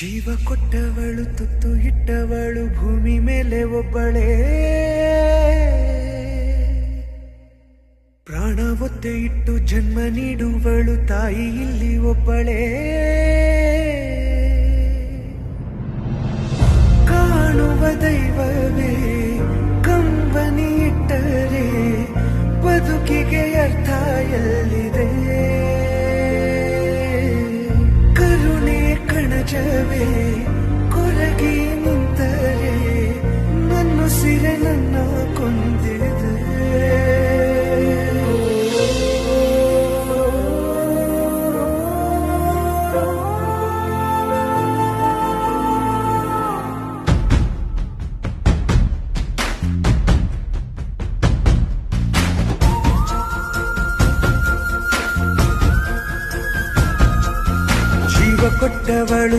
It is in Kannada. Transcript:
ಜೀವ ಕೊಟ್ಟವಳು ತುತ್ತು ಇಟ್ಟವಳು ಭೂಮಿ ಮೇಲೆ ಒಬ್ಬಳೇ, ಪ್ರಾಣ ಒತ್ತೆ ಇಟ್ಟು ಜನ್ಮ ನೀಡುವಳು ತಾಯಿ ಇಲ್ಲಿ ಒಬ್ಬಳೇ. ಕಾಣುವ ದೈವವೇ ಕಂಬನಿ ಇಟ್ಟರೆ ಬದುಕಿಗೆ ಅರ್ಥ ಎಲ್ಲಿದೆ. ಕರುಣೆ ಕಣಜವೇ ಕೊರಗಿ ನಿಂತರೆ ನನ್ನುಸಿರೆ ನನ್ನ ಕೊಂದಿದೆ. ಜೀವ ಕೊಟ್ಟವಳು